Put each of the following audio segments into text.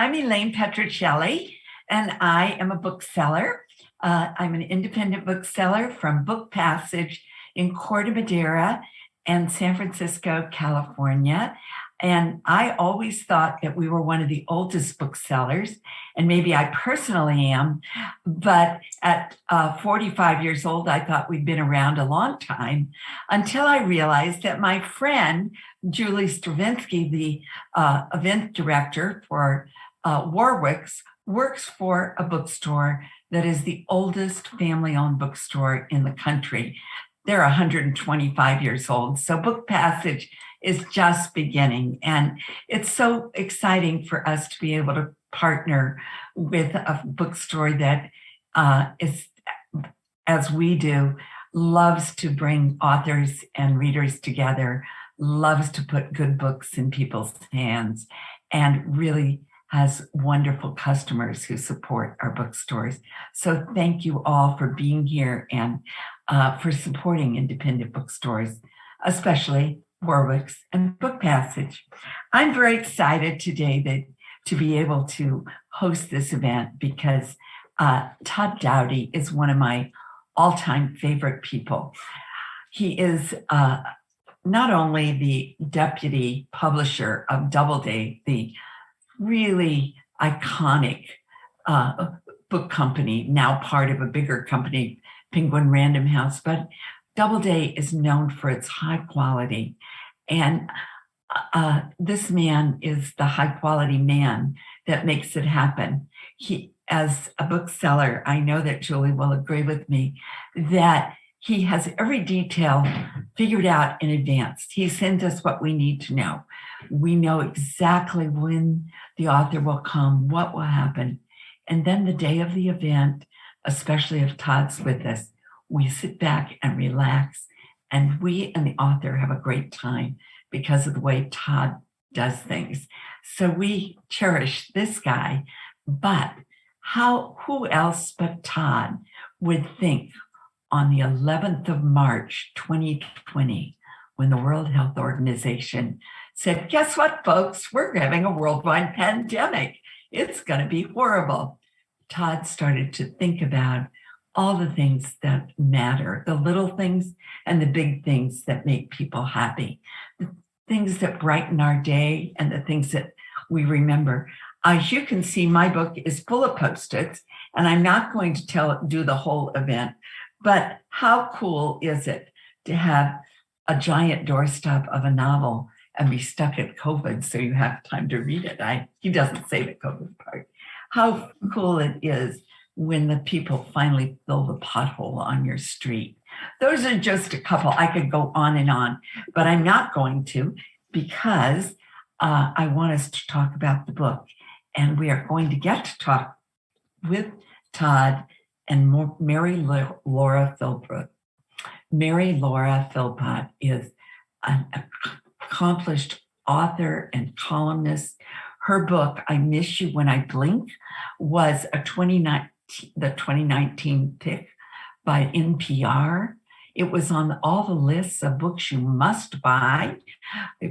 I'm Elaine Petrocelli, and I am a bookseller. I'm an independent bookseller from Book Passage in Corte Madera and San Francisco, California. And I always thought that we were one of the oldest booksellers, and maybe I personally am, but at 45 years old, I thought we'd been around a long time until I realized that my friend, Julie Stravinsky, the event director for Warwick's, works for a bookstore that is the oldest family-owned bookstore in the country. They're 125 years old. So Book Passage is just beginning. And it's so exciting for us to be able to partner with a bookstore that is, as we do, loves to bring authors and readers together, loves to put good books in people's hands, and really has wonderful customers who support our bookstores. So thank you all for being here and for supporting independent bookstores, especially Warwick's and Book Passage. I'm very excited today to be able to host this event because Todd Doughty is one of my all-time favorite people. He is not only the deputy publisher of Doubleday, the really iconic book company, now part of a bigger company, Penguin Random House, but Doubleday is known for its high quality. And this man is the high quality man that makes it happen. He, as a bookseller, I know that Julie will agree with me that he has every detail figured out in advance. He sends us what we need to know. We know exactly when the author will come, what will happen. And then the day of the event, especially if Todd's with us, we sit back and relax, and we and the author have a great time because of the way Todd does things. So we cherish this guy, but who else but Todd would think on the 11th of March, 2020, when the World Health Organization said, guess what, folks, we're having a worldwide pandemic. It's going to be horrible. Todd started to think about all the things that matter, the little things and the big things that make people happy, the things that brighten our day and the things that we remember. As you can see, my book is full of Post-its, and I'm not going to do the whole event, but how cool is it to have a giant doorstop of a novel and be stuck at COVID so you have time to read it? He doesn't say the COVID part. How cool it is when the people finally fill the pothole on your street. Those are just a couple. I could go on, but I'm not going to because I want us to talk about the book. And we are going to get to talk with Todd and Mary Laura Philpott. Mary Laura Philpott is an accomplished author and columnist. Her book, I Miss You When I Blink, was the 2019 pick by NPR. It was on all the lists of books you must buy,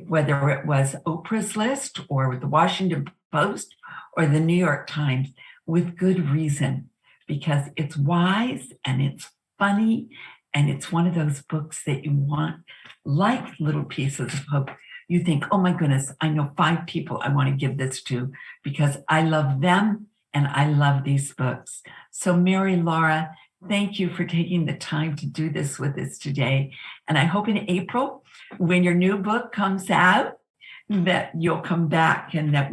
whether it was Oprah's list or the Washington Post or the New York Times, with good reason, because it's wise and it's funny, and it's one of those books that you want, like Little Pieces of Hope. You think, oh my goodness, I know 5 people I want to give this to because I love them and I love these books. So Mary Laura, thank you for taking the time to do this with us today. And I hope in April, when your new book comes out, that you'll come back and that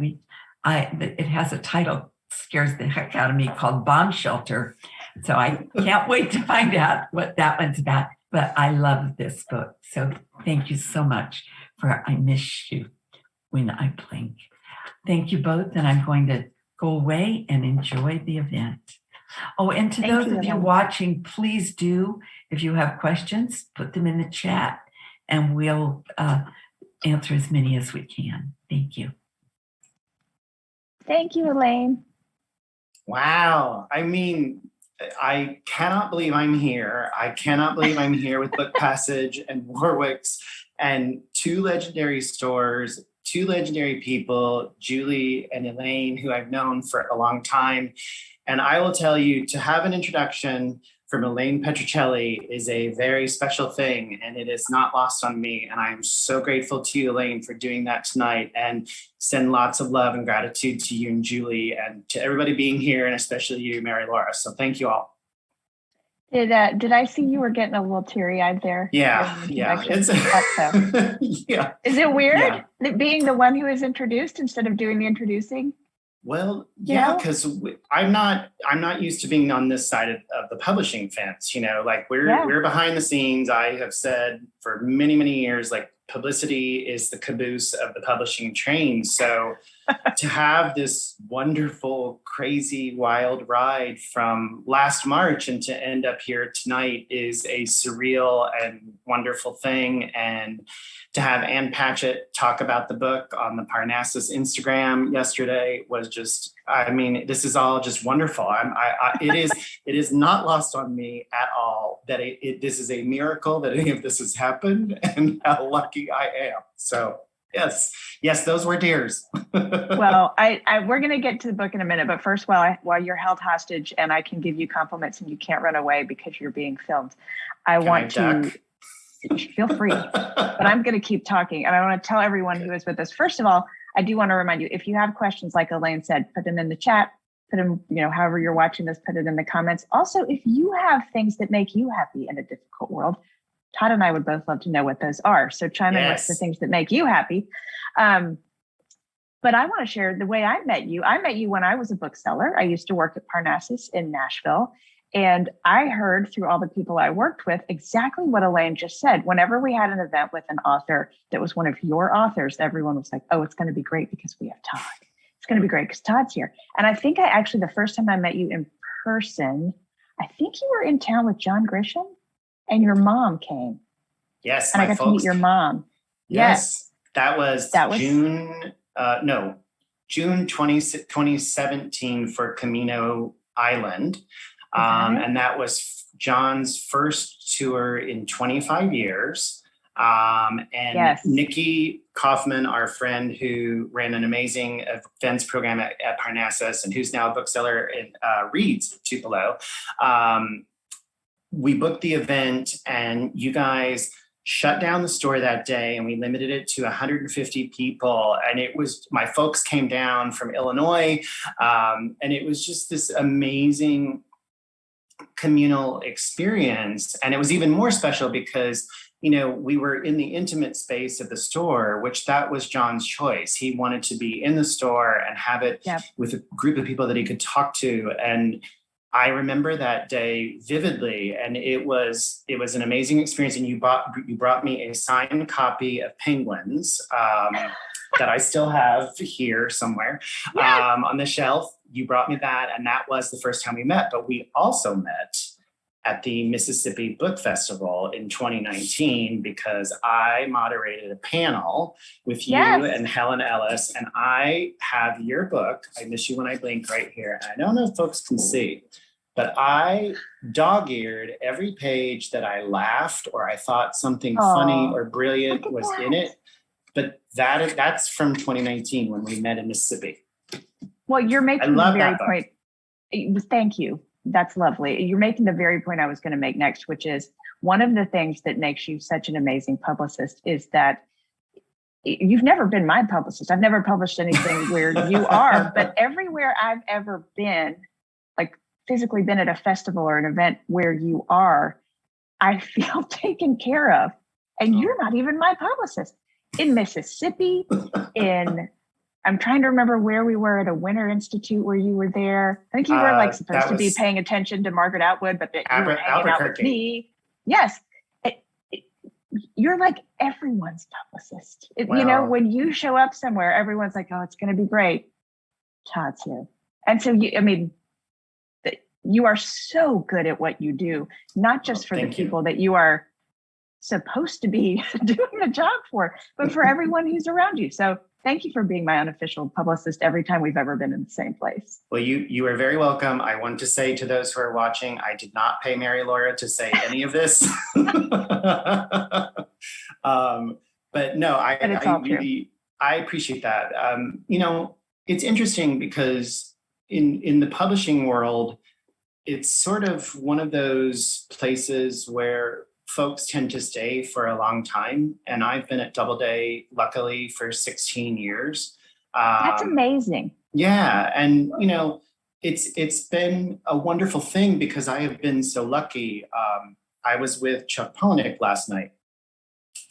it has a title, scares the heck out of me, called Bomb Shelter. So I can't wait to find out what that one's about. But I love this book. So thank you so much for I Miss You When I Blink. Thank you both. And I'm going to go away and enjoy the event. Oh, and to those of you watching, please do, if you have questions, put them in the chat and we'll answer as many as we can. Thank you. Thank you, Elaine. Wow. I mean, I cannot believe I'm here. I cannot believe I'm here with Book Passage and Warwick's and 2 legendary stores two legendary people, Julie and Elaine, who I've known for a long time. And I will tell you, to have an introduction from Elaine Petrocelli is a very special thing, and it is not lost on me. And I'm so grateful to you, Elaine, for doing that tonight, and send lots of love and gratitude to you and Julie, and to everybody being here, and especially you, Mary Laura. So thank you all. Did I see you were getting a little teary-eyed there? Yeah. It's so. Yeah. Is it weird that being the one who is introduced instead of doing the introducing? Well, yeah, because I'm not used to being on this side of the publishing fence. Like we're behind the scenes. I have said for many, many years, like, publicity is the caboose of the publishing train. So to have this wonderful, crazy, wild ride from last March and to end up here tonight is a surreal and wonderful thing. And to have Ann Patchett talk about the book on the Parnassus Instagram yesterday was just, this is all just wonderful. It is not lost on me at all that this is a miracle that any of this has happened, and how lucky I am. So yes, those were tears. Well, we're going to get to the book in a minute, but first, while you're held hostage and I can give you compliments and you can't run away because you're being filmed, I want to feel free, but I'm going to keep talking, and I want to tell everyone who is with us. First of all, I do want to remind you, if you have questions, like Elaine said, put them in the chat, put them, however you're watching this, put it in the comments. Also, if you have things that make you happy in a difficult world, Todd and I would both love to know what those are. So chime in with the things that make you happy. But I want to share the way I met you. I met you when I was a bookseller. I used to work at Parnassus in Nashville. And I heard through all the people I worked with exactly what Elaine just said. Whenever we had an event with an author that was one of your authors, everyone was like, oh, it's going to be great because we have Todd. It's going to be great because Todd's here. And I think the first time I met you in person, I think you were in town with John Grisham and your mom came. Yes. And I got to meet your mom. Yes. That was June 2017 for Camino Island. And that was John's first tour in 25 years. And Nikki Kaufman, our friend who ran an amazing events program at Parnassus and who's now a bookseller in Reed's Tupelo. We booked the event, and you guys shut down the store that day, and we limited it to 150 people. And it was, my folks came down from Illinois, and it was just this amazing communal experience. And it was even more special because, we were in the intimate space of the store, which that was John's choice. He wanted to be in the store and have it with a group of people that he could talk to. And I remember that day vividly, and it was an amazing experience. And you brought me a signed copy of Penguins that I still have here somewhere on the shelf. You brought me that, and that was the first time we met. But we also met at the Mississippi Book Festival in 2019 because I moderated a panel with you and Helen Ellis, and I have your book, I Miss You When I Blink, right here. And I don't know if folks can see, but I dog-eared every page that I laughed or I thought something funny or brilliant was in it. But that's from 2019 when we met in Mississippi. Well, you're making the very point. Thank you. That's lovely. You're making the very point I was going to make next, which is one of the things that makes you such an amazing publicist is that you've never been my publicist. I've never published anything where you are, but everywhere I've ever been, like physically been at a festival or an event where you are, I feel taken care of. And you're not even my publicist. In Mississippi, I'm trying to remember where we were at a Winter Institute where you were there. I think you were supposed to be paying attention to Margaret Atwood, but that you were hanging out with me. Yes. You're like everyone's publicist. When you show up somewhere, everyone's like, oh, it's going to be great. Todd's here. And so, you are so good at what you do, not just for the people that you are supposed to be doing the job for, but for everyone who's around you. So thank you for being my unofficial publicist every time we've ever been in the same place. Well, you are very welcome. I want to say to those who are watching, I did not pay Mary Laura to say any of this. But no, I I appreciate that. It's interesting because in the publishing world, it's sort of one of those places where folks tend to stay for a long time. And I've been at Doubleday, luckily, for 16 years. That's amazing. Yeah. And, it's been a wonderful thing because I have been so lucky. I was with Chuck Palahniuk last night.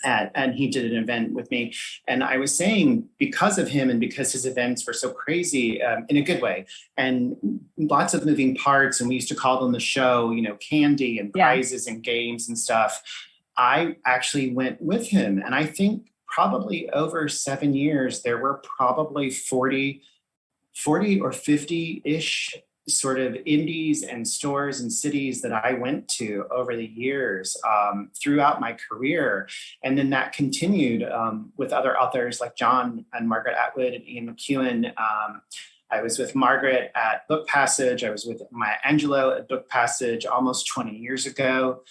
And he did an event with me. And I was saying, because of him and because his events were so crazy, in a good way, and lots of moving parts, and we used to call them the show, candy and prizes and games and stuff. I actually went with him. And I think probably over 7 years, there were probably 40 or 50-ish sort of indies and stores and cities that I went to over the years throughout my career. And then that continued with other authors like John and Margaret Atwood and Ian McEwan. I was with Margaret at Book Passage. I was with Maya Angelou at Book Passage almost 20 years ago.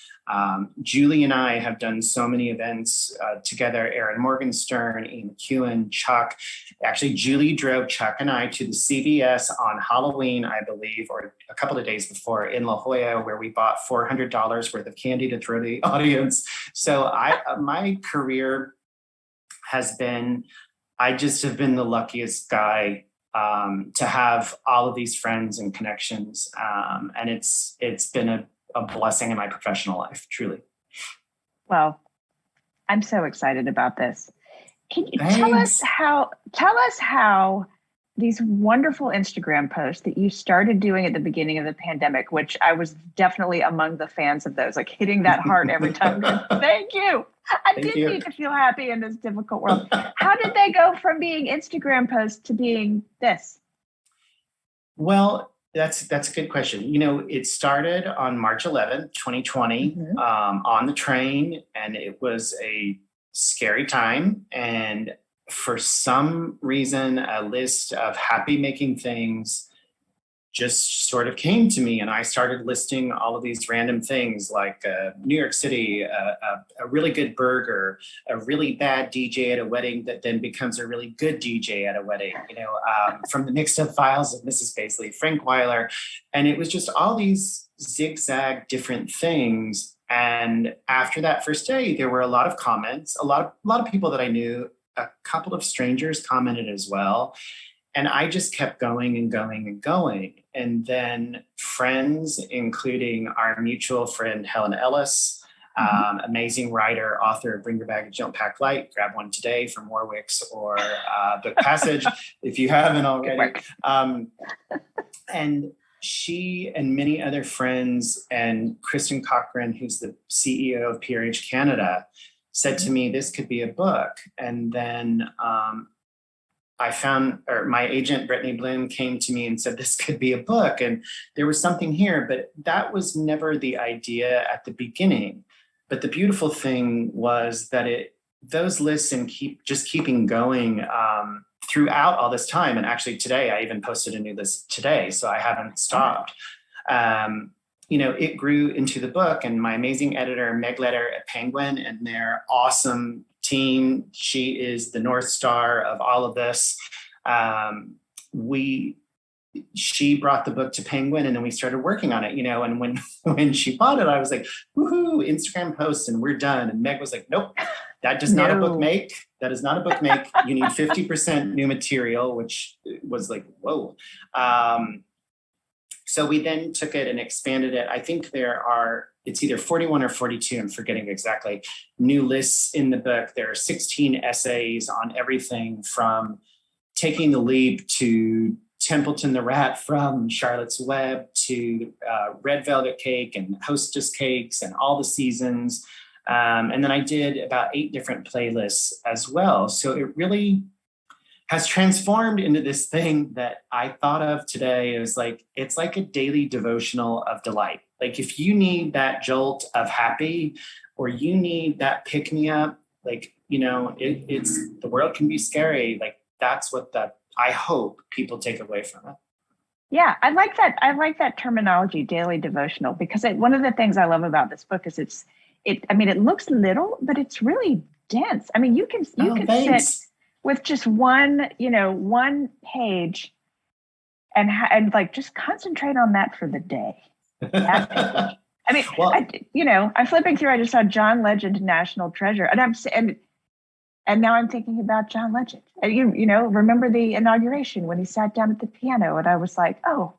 Julie and I have done so many events together, Erin Morgenstern, Ian McEwan, Chuck. Actually, Julie drove Chuck and I to the CVS on Halloween, I believe, or a couple of days before in La Jolla, where we bought $400 worth of candy to throw the audience. So my career has been, I just have been the luckiest guy to have all of these friends and connections. And it's been a blessing in my professional life, truly. Well, I'm so excited about this. Can you tell us how these wonderful Instagram posts that you started doing at the beginning of the pandemic, which I was definitely among the fans of those, like hitting that heart every time. Thank you. I did need to feel happy in this difficult world. How did they go from being Instagram posts to being this? Well, that's a good question. It started on March 11th, 2020, on the train, and it was a scary time. And for some reason, a list of happy making things just sort of came to me, and I started listing all of these random things like New York City, a really good burger, a really bad DJ at a wedding that then becomes a really good DJ at a wedding, from the mixed up files of Mrs. Paisley, Frank Weiler. And it was just all these zigzag different things. And after that first day, there were a lot of comments, a lot of people that I knew, a couple of strangers commented as well. And I just kept going and going and going. And then friends, including our mutual friend, Helen Ellis, amazing writer, author of Bring Your Baggage, Don't Pack Light. Grab one today from Warwick's or Book Passage if you haven't already. And she and many other friends, and Kristen Cochran, who's the CEO of PRH Canada, said to me, this could be a book. And then my agent, Brittany Bloom, came to me and said, this could be a book. And there was something here, but that was never the idea at the beginning. But the beautiful thing was that those lists and keeping going throughout all this time. And actually today, I even posted a new list today, so I haven't stopped. It grew into the book, and my amazing editor, Meg Letter at Penguin, and their awesome team. She is the North Star of all of this. She brought the book to Penguin, and then we started working on it, and when she bought it, I was like, woohoo, Instagram posts and we're done. And Meg was like, nope, that does not a book make. That is not a book make. You need 50% new material, which was like, whoa. So we then took it and expanded it. I think it's either 41 or 42, I'm forgetting exactly, new lists in the book. There are 16 essays on everything from Taking the Leap to Templeton the Rat, from Charlotte's Web to Red Velvet Cake and Hostess Cakes and all the seasons. And then I did about 8 different playlists as well. So it really has transformed into this thing that I thought of today as it's like a daily devotional of delight. Like if you need that jolt of happy, or you need that pick me up, it's the world can be scary. Like that's what I hope people take away from it. Yeah, I like that. I like that terminology, daily devotional, because one of the things I love about this book is it looks little, but it's really dense. I mean, you can sit with just one page and like just concentrate on that for the day. That page. I mean, well, I'm flipping through. I just saw John Legend, National Treasure, and now I'm thinking about John Legend. And remember the inauguration when he sat down at the piano, and I was like, oh,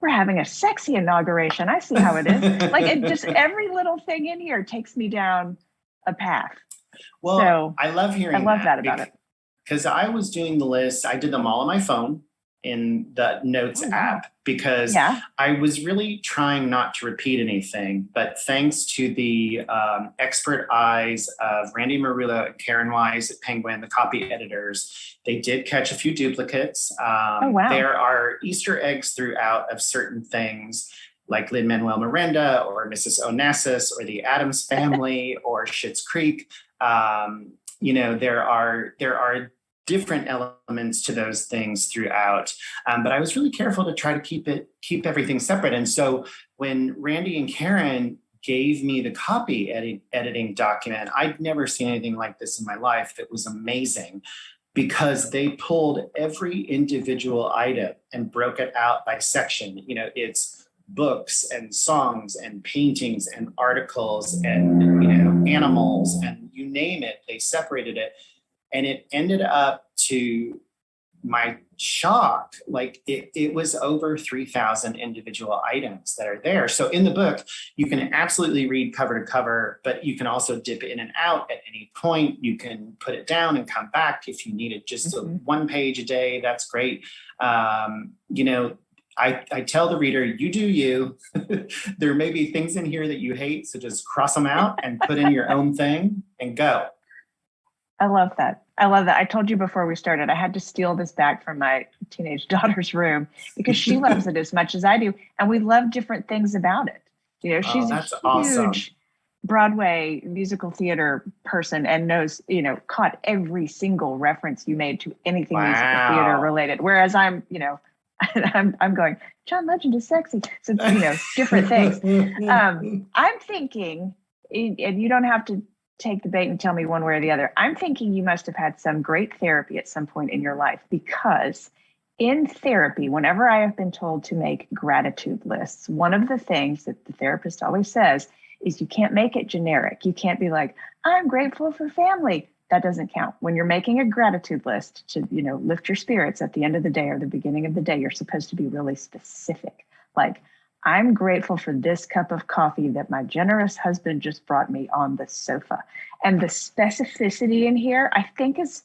we're having a sexy inauguration. I see how it is. Like it just every little thing in here takes me down a path. Well, so, I love hearing. I love that about it. Because I was doing the list. I did them all on my phone in the notes app because I was really trying not to repeat anything, but thanks to the expert eyes of Randy Marullo and Karen Wise at Penguin, the copy editors, they did catch a few duplicates. There are Easter eggs throughout of certain things like Lin-Manuel Miranda or Mrs. Onassis or the Addams Family or Schitt's Creek. There are different elements to those things throughout. But I was really careful to try to keep everything separate. And so when Randy and Karen gave me the copy editing document, I'd never seen anything like this in my life. It was amazing because they pulled every individual item and broke it out by section. It's books and songs and paintings and articles and, animals and you name it, they separated it. And it ended up, to my shock, like it was over 3,000 individual items that are there. So in the book, you can absolutely read cover to cover, but you can also dip in and out at any point. You can put it down and come back if you needed just one page a day. That's great. I tell the reader, you do you. There may be things in here that you hate, so just cross them out and put in your own thing and go. I love that. I told you before we started, I had to steal this back from my teenage daughter's room because she loves it as much as I do. And we love different things about it. She's a huge Broadway musical theater person and knows, caught every single reference you made to anything musical theater related. Whereas I'm going, John Legend is sexy. So, different things. I'm thinking, and you don't have to take the bait and tell me one way or the other. I'm thinking you must have had some great therapy at some point in your life, because in therapy, whenever I have been told to make gratitude lists, one of the things that the therapist always says is you can't make it generic. You can't be like, I'm grateful for family. That doesn't count. When you're making a gratitude list to, lift your spirits at the end of the day or the beginning of the day, you're supposed to be really specific. Like, I'm grateful for this cup of coffee that my generous husband just brought me on the sofa. And the specificity in here, I think, is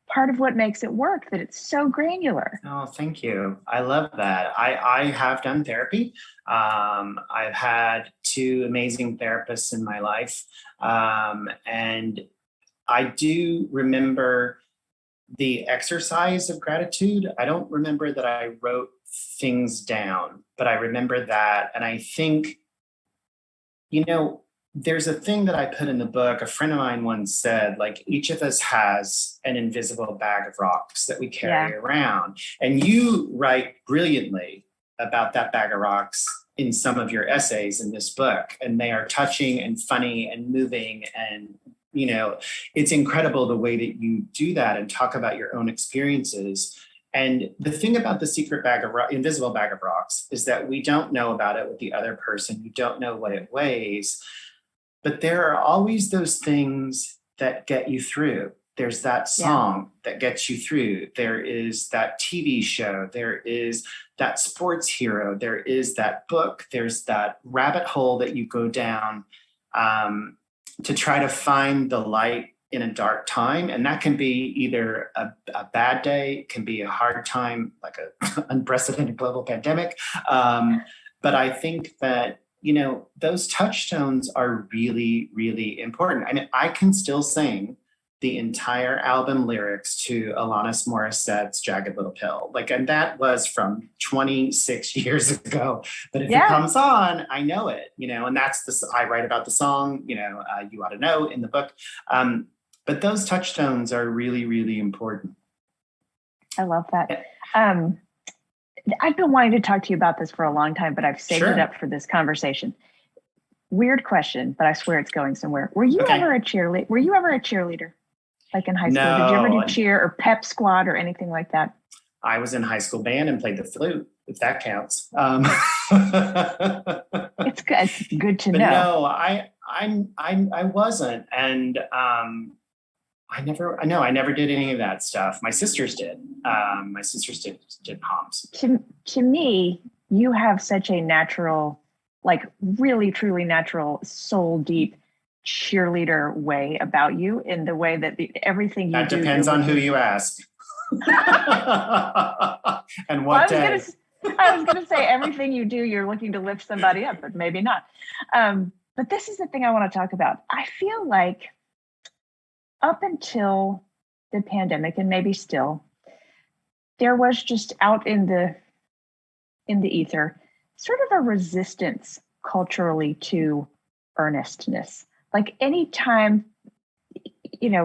part of what makes it work, that it's so granular. Oh, thank you. I love that. I have done therapy. I've had 2 amazing therapists in my life. And I do remember the exercise of gratitude. I don't remember that I wrote things down, but I remember that. And I think, there's a thing that I put in the book. A friend of mine once said, like, each of us has an invisible bag of rocks that we carry around. And you write brilliantly about that bag of rocks in some of your essays in this book. And they are touching and funny and moving. And, it's incredible the way that you do that and talk about your own experiences. And the thing about the secret invisible bag of rocks is that we don't know about it with the other person. You don't know what it weighs, but there are always those things that get you through. There's that song that gets you through. There is that TV show. There is that sports hero. There is that book. There's that rabbit hole that you go down to try to find the light in a dark time. And that can be either a bad day, it can be a hard time, like an unprecedented global pandemic. But I think that, those touchstones are really, really important. I mean, I can still sing the entire album lyrics to Alanis Morissette's Jagged Little Pill. And that was from 26 years ago. But if it comes on, I know it, and that's I write about the song, You Ought to Know in the book. But those touchstones are really, really important. I love that. I've been wanting to talk to you about this for a long time, but I've saved it up for this conversation. Weird question, but I swear it's going somewhere. Were you ever a cheerleader? like in high school? Did you ever do cheer or pep squad or anything like that? I was in high school band and played the flute, if that counts. It's good. It's good to but know. No, I wasn't, and I never did any of that stuff. My sisters did. My sisters did poms. To me, you have such a natural, like really truly natural, soul deep cheerleader way about you, in the way that everything you do. That depends on who you ask. And what day. I was going to say everything you do, you're looking to lift somebody up, but maybe not. But this is the thing I want to talk about. I feel like up until the pandemic, and maybe still, there was just out in the ether sort of a resistance culturally to earnestness. Like anytime,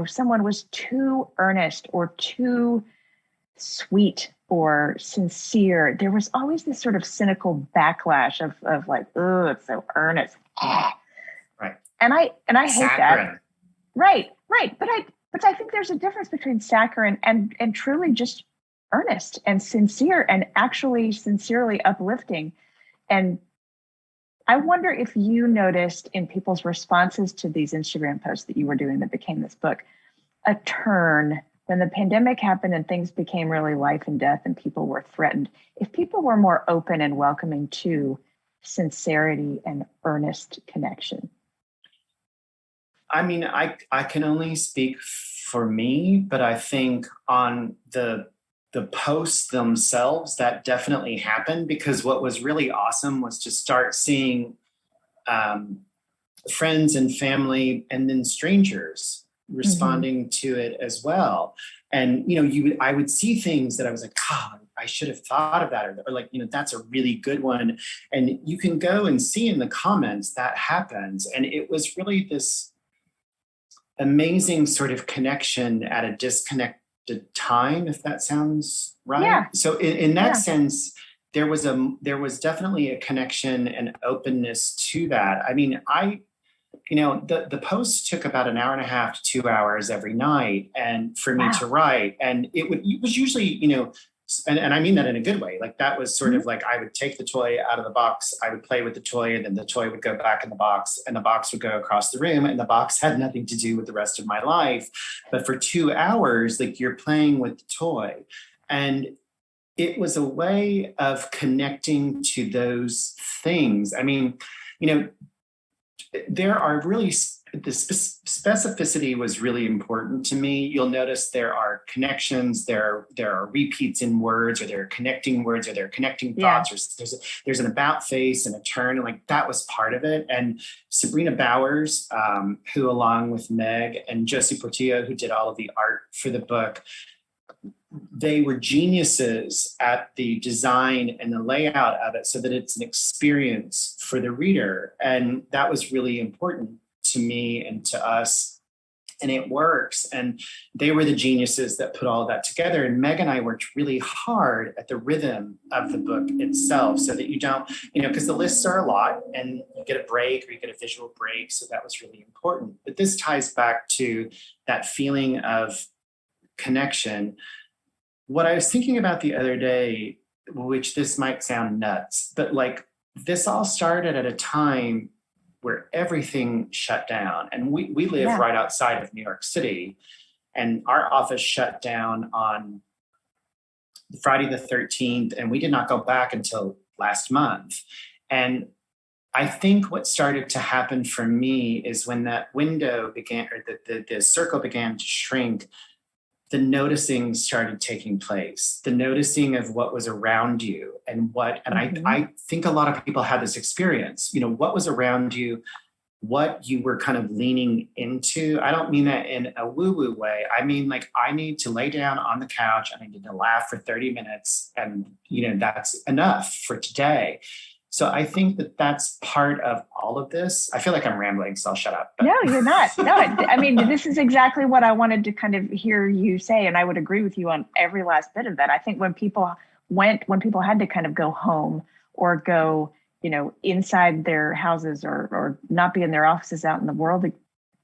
someone was too earnest or too sweet or sincere, there was always this sort of cynical backlash of like, oh, it's so earnest. Right. And I hate Saccharine. that. Right. But I think there's a difference between saccharine and truly just earnest and sincere and actually sincerely uplifting. And I wonder if you noticed in people's responses to these Instagram posts that you were doing that became this book, a turn when the pandemic happened and things became really life and death and people were threatened. If people were more open and welcoming to sincerity and earnest connection. I mean, I can only speak for me, but I think on the posts themselves, that definitely happened, because what was really awesome was to start seeing friends and family and then strangers responding to it as well. And, I would see things that I was like, God, I should have thought of that. Or like, that's a really good one. And you can go and see in the comments that happens. And it was really this amazing sort of connection at a disconnected time, if that sounds right. Yeah. So in that sense, there was definitely a connection and openness to that. I mean, the post took about an hour and a half to 2 hours every night, and for me to write, and it was usually, and I mean that in a good way. Like that was sort of like, I would take the toy out of the box, I would play with the toy, and then the toy would go back in the box, and the box would go across the room, and the box had nothing to do with the rest of my life. But for 2 hours, like, you're playing with the toy. And it was a way of connecting to those things. I mean, there are really, the specificity was really important to me. You'll notice there are connections, there are repeats in words, or there are connecting words, or there are connecting thoughts, or there's an about face and a turn, and like that was part of it. And Sabrina Bowers, who along with Meg and Josie Portillo, who did all of the art for the book, they were geniuses at the design and the layout of it so that it's an experience for the reader. And that was really important to me and to us. And it works. And they were the geniuses that put all of that together. And Meg and I worked really hard at the rhythm of the book itself, so that you don't, because the lists are a lot and you get a break, or you get a visual break. So that was really important. But this ties back to that feeling of connection. What I was thinking about the other day, which this might sound nuts, but like, this all started at a time where everything shut down. And we live right outside of New York City, and our office shut down on Friday the 13th, and we did not go back until last month. And I think what started to happen for me is when that window began, or the circle began to shrink, the noticing started taking place, the noticing of what was around you and I think a lot of people had this experience, what was around you, what you were kind of leaning into. I don't mean that in a woo-woo way. I mean, like, I need to lay down on the couch, I need to laugh for 30 minutes, and, that's enough for today. So I think that that's part of all of this. I feel like I'm rambling, so I'll shut up. But. No, you're not. No, I mean, this is exactly what I wanted to kind of hear you say. And I would agree with you on every last bit of that. I think when people had to kind of go home or go, inside their houses or not be in their offices out in the world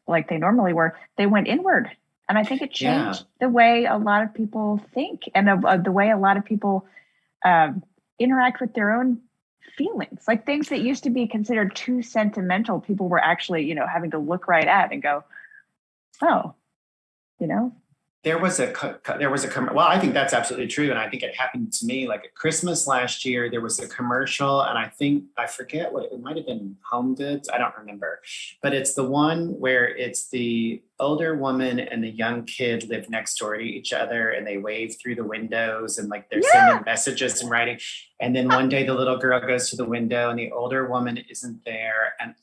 like they normally were, they went inward. And I think it changed the way a lot of people think and the way a lot of people interact with their own feelings. Like things that used to be considered too sentimental, people were actually, you know, having to look right at and go, oh, you know. Well, I think that's absolutely true. And I think it happened to me like at Christmas last year, there was a commercial and I forget what it might have been Home Goods. I don't remember, but it's the one where it's the older woman and the young kid live next door to each other and they wave through the windows and like they're sending messages and writing. And then one day the little girl goes to the window and the older woman isn't there. And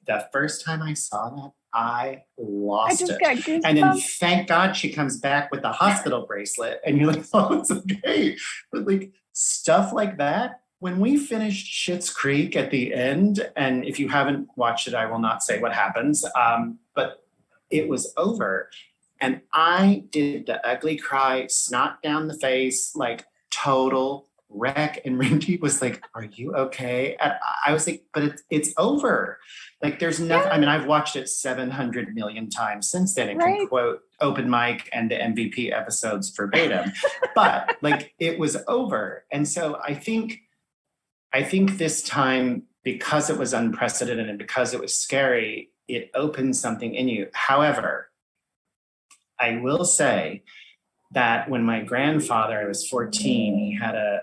the first time I saw that, I lost it. And then thank God she comes back with the hospital bracelet and you're like, oh, it's okay. But like stuff like that, when we finished Schitt's Creek at the end, and if you haven't watched it, I will not say what happens, but it was over. And I did the ugly cry, snot down the face, like total wreck. And Randy was like, are you okay? And I was like, but it's over. Like there's nothing. I mean, I've watched it 700 million times since then and can quote Open Mic and the MVP episodes verbatim, but like it was over. And so I think this time, because it was unprecedented and because it was scary, it opened something in you. However, I will say that when my grandfather was 14, he had a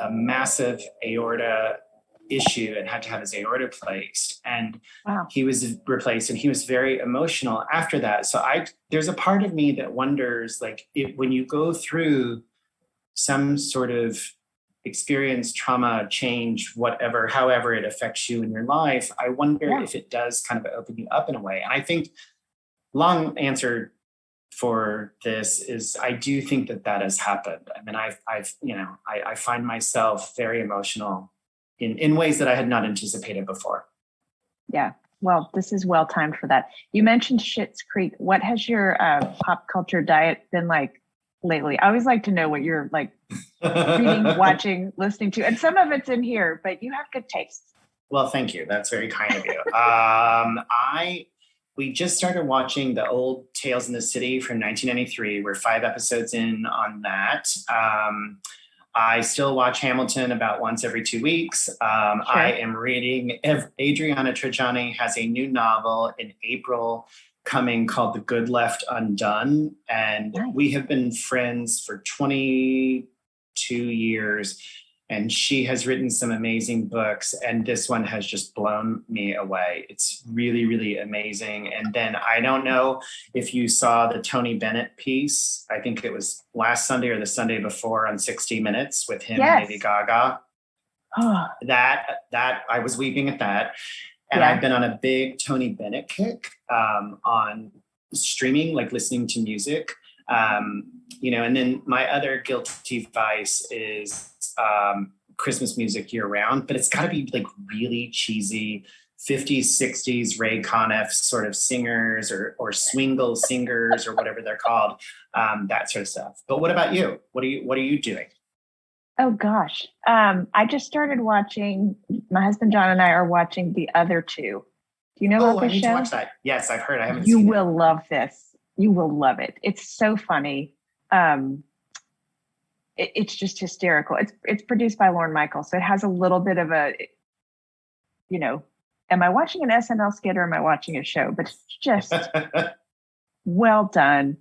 massive aorta issue and had to have his aorta placed, and he was replaced, and he was very emotional after that. So there's a part of me that wonders, like, when you go through some sort of experience, trauma, change, whatever, however it affects you in your life, I wonder if it does kind of open you up in a way. And I think long answer for this is I do think that has happened. I mean, I find myself very emotional in ways that I had not anticipated before. Yeah. Well, this is well timed for that. You mentioned Schitt's Creek. What has your pop culture diet been like lately? I always like to know what you're like reading, watching, listening to, and some of it's in here, but you have good taste. Well, thank you. That's very kind of you. We just started watching the old Tales in the City from 1993. We're 5 episodes in on that. I still watch Hamilton about once every 2 weeks. I am reading, Adriana Trigiani has a new novel in April coming called The Good Left Undone. And we have been friends for 22 years. And she has written some amazing books. And this one has just blown me away. It's really, really amazing. And then I don't know if you saw the Tony Bennett piece. I think it was last Sunday or the Sunday before on 60 Minutes with him and Lady Gaga. That I was weeping at that. And I've been on a big Tony Bennett kick on streaming, like listening to music. And then my other guilty vice is Christmas music year round, but it's got to be like really cheesy 50s, 60s Ray Conniff sort of singers or swingle singers or whatever they're called, that sort of stuff. But what about you? What are you doing? Oh gosh. I just started watching, my husband John and I are watching The Other Two. Do you know about this show? I need to watch that. Yes, I've heard. I haven't seen it. You will love this. You will love it. It's so funny. It's just hysterical. It's produced by Lorne Michaels, so it has a little bit of a, am I watching an SNL skit or am I watching a show? But it's just well done.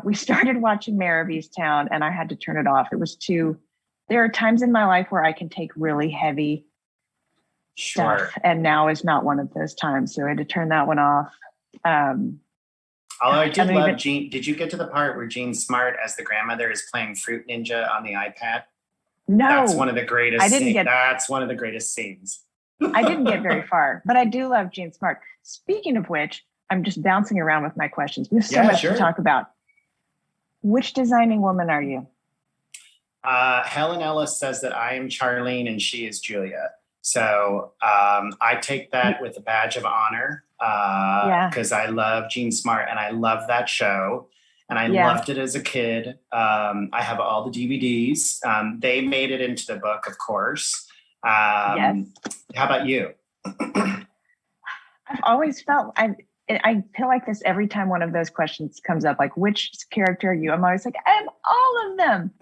We started watching Mare of Easttown, and I had to turn it off. It was there are times in my life where I can take really heavy stuff, and now is not one of those times. So I had to turn that one off. Although I did love Jean. Did you get to the part where Jean Smart as the grandmother is playing Fruit Ninja on the iPad? No. That's one of the greatest That's one of the greatest scenes. I didn't get very far, but I do love Jean Smart. Speaking of which, I'm just bouncing around with my questions. We have so much to talk about. Which designing woman are you? Helen Ellis says that I am Charlene and she is Julia. So I take that with a badge of honor because I love Jean Smart and I love that show. And I loved it as a kid. I have all the DVDs. They made it into the book, of course. How about you? I've always felt I feel like this every time one of those questions comes up, like, which character are you? I'm always like, I'm all of them.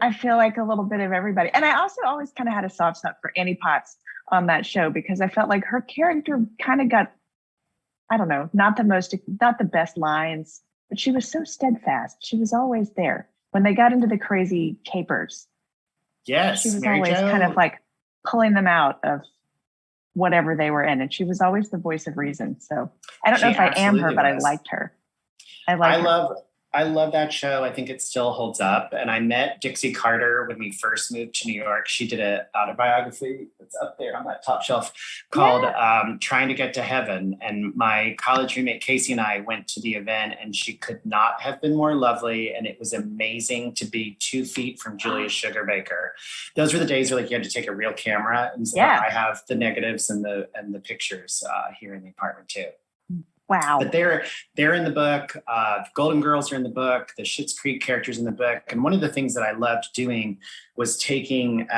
I feel like a little bit of everybody. And I also always kind of had a soft spot for Annie Potts on that show because I felt like her character kind of got, I don't know, not the best lines, but she was so steadfast. She was always there. When they got into the crazy capers, yes, she was Mary always Jo. kind of like pulling them out of whatever they were in. And she was always the voice of reason. So I don't know if I am her, but I liked her. I love that show. I think it still holds up. And I met Dixie Carter when we first moved to New York. She did an autobiography that's up there on that top shelf called Trying to Get to Heaven. And my college roommate, Casey, and I went to the event, and she could not have been more lovely. And it was amazing to be 2 feet from Julia Sugarbaker. Those were the days where like you had to take a real camera. And so I have the negatives and the pictures here in the apartment too. Wow. But they're in the book. Golden Girls are in the book. The Schitt's Creek characters in the book. And one of the things that I loved doing was taking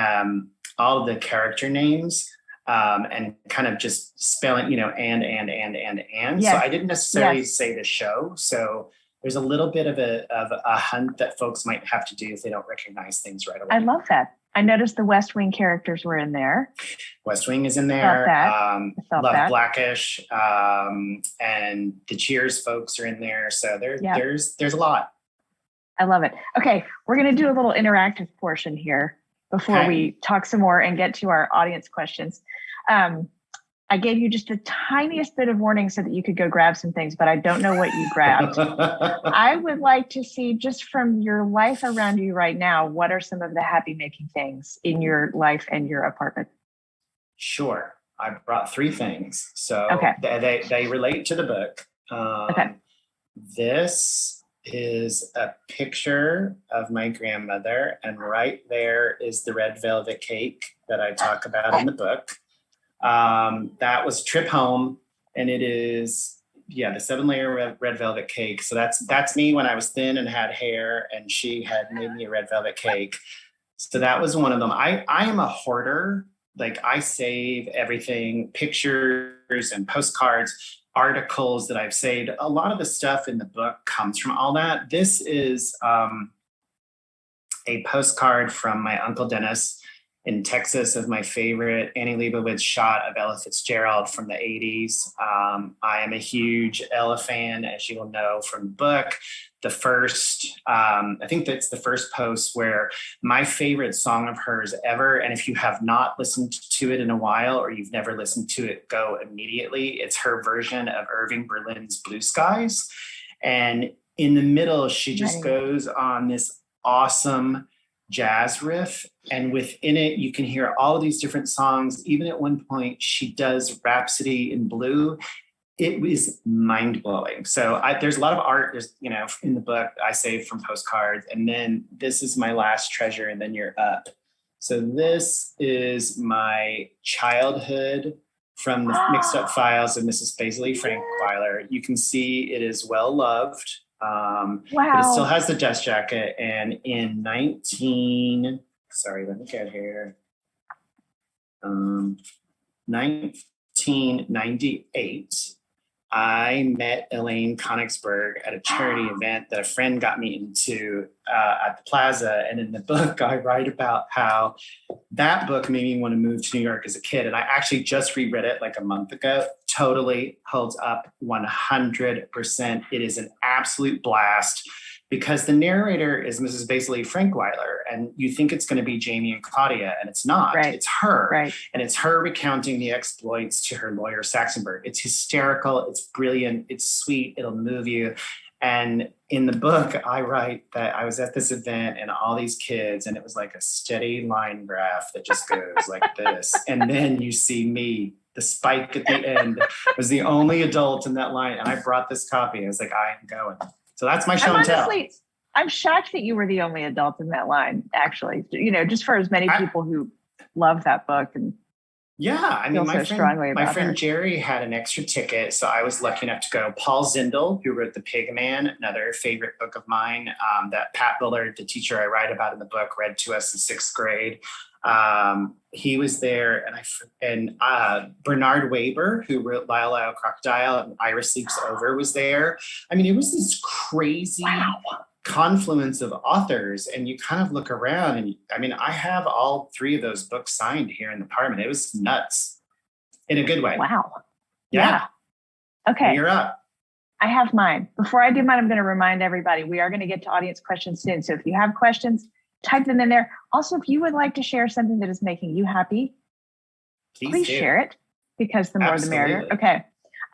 all of the character names and kind of just spelling, and. Yes. So I didn't necessarily say the show. So there's a little bit of a hunt that folks might have to do if they don't recognize things right away. I love that. I noticed the West Wing characters were in there. West Wing is in there. Love Blackish, and the Cheers folks are in there. So there's a lot. I love it. Okay, we're going to do a little interactive portion here before we talk some more and get to our audience questions. I gave you just the tiniest bit of warning so that you could go grab some things, but I don't know what you grabbed. I would like to see, just from your life around you right now, what are some of the happy making things in your life and your apartment? Sure. I brought 3 things. So they relate to the book. This is a picture of my grandmother, and right there is the red velvet cake that I talk about in the book. That was a trip home, and it is, the 7-layer red velvet cake. So that's me when I was thin and had hair, and she had made me a red velvet cake. So that was one of them. I am a hoarder. Like, I save everything, pictures and postcards, articles that I've saved. A lot of the stuff in the book comes from all that. This is a postcard from my Uncle Dennis in Texas of my favorite Annie Leibovitz shot of Ella Fitzgerald from the 80s. I am a huge Ella fan, as you will know from the book. The first, I think that's the first post where my favorite song of hers ever, and if you have not listened to it in a while or you've never listened to it, go immediately. It's her version of Irving Berlin's Blue Skies. And in the middle, she just goes on this awesome jazz riff, and within it you can hear all of these different songs. Even at one point she does Rhapsody in Blue. It was mind-blowing. So there's a lot of art, there's in the book I saved from postcards, and then this is my last treasure, and then you're up. So this is my childhood from the mixed up files of Mrs. Paisley Frankweiler. You can see it is well loved. But it still has the dust jacket. And in 1998, I met Elaine Konigsberg at a charity event that a friend got me into at the Plaza. And in the book, I write about how that book made me want to move to New York as a kid. And I actually just reread it like a month ago. Totally holds up 100%. It is an absolute blast because the narrator is Mrs. Paisley Frankweiler, and you think it's going to be Jamie and Claudia, and it's not. Right. It's her. Right. And it's her recounting the exploits to her lawyer, Saxonburg. It's hysterical. It's brilliant. It's sweet. It'll move you. And in the book, I write that I was at this event and all these kids, and it was like a steady line graph that just goes like this. And then you see me. The spike at the end was the only adult in that line. And I brought this copy. I was like, I am going. So that's my show and tell. I'm shocked that you were the only adult in that line, actually, just for as many people who love that book. And I mean, my friend Jerry had an extra ticket. So I was lucky enough to go. Paul Zindel, who wrote The Pig Man, another favorite book of mine, that Pat Bullard, the teacher I write about in the book, read to us in 6th grade. He was there, and Bernard Weber, who wrote Lyle Lyle Crocodile and Iris Sleeps Over, was there. I mean, it was this crazy confluence of authors, and you kind of look around, and I mean, I have all 3 of those books signed here in the apartment. It was nuts in a good way. Wow. Yeah. Okay. You're up. I have mine. Before I do mine, I'm going to remind everybody we are going to get to audience questions soon. So if you have questions, type them in there. Also, if you would like to share something that is making you happy, please share it, because the more the merrier. Okay.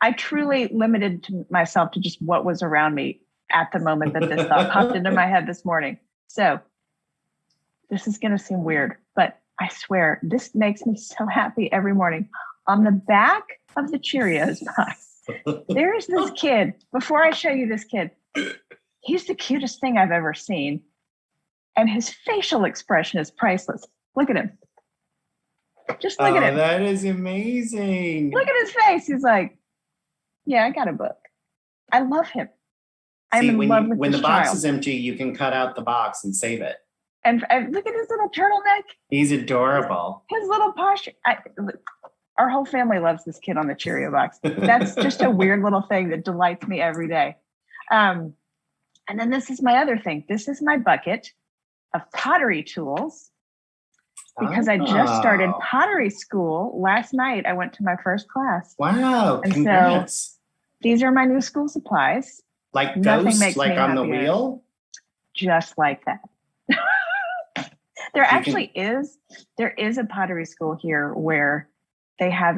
I truly limited myself to just what was around me at the moment that this thought popped into my head this morning. So this is going to seem weird, but I swear this makes me so happy every morning. On the back of the Cheerios box, there's this kid. Before I show you this kid, he's the cutest thing I've ever seen. And his facial expression is priceless. Look at him. Just look at him. That is amazing. Look at his face. He's like, yeah, I got a book. I love him. I'm in love with this child. When the box is empty, you can cut out the box and save it. And look at his little turtleneck. He's adorable. His little posture. Our whole family loves this kid on the Cheerio box. That's just a weird little thing that delights me every day. And then this is my other thing. This is my bucket of pottery tools, because I just started pottery school last night. I went to my first class. Wow. And congrats. so these are my new school supplies. Like Nothing ghosts, makes like me on the happier. wheel? Just like that. There is a pottery school here where they have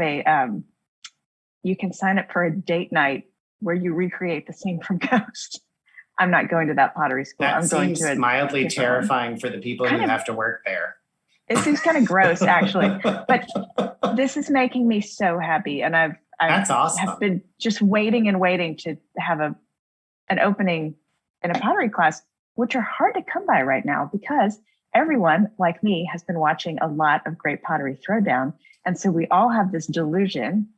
you can sign up for a date night where you recreate the scene from Ghost. I'm not going to that pottery school. That I'm going to seems mildly terrifying for the people who have to work there. It seems kind of gross, actually. But this is making me so happy. And That's awesome. have been just waiting to have an opening in a pottery class, which are hard to come by right now because everyone, like me, has been watching a lot of Great Pottery Throwdown. And so we all have this delusion,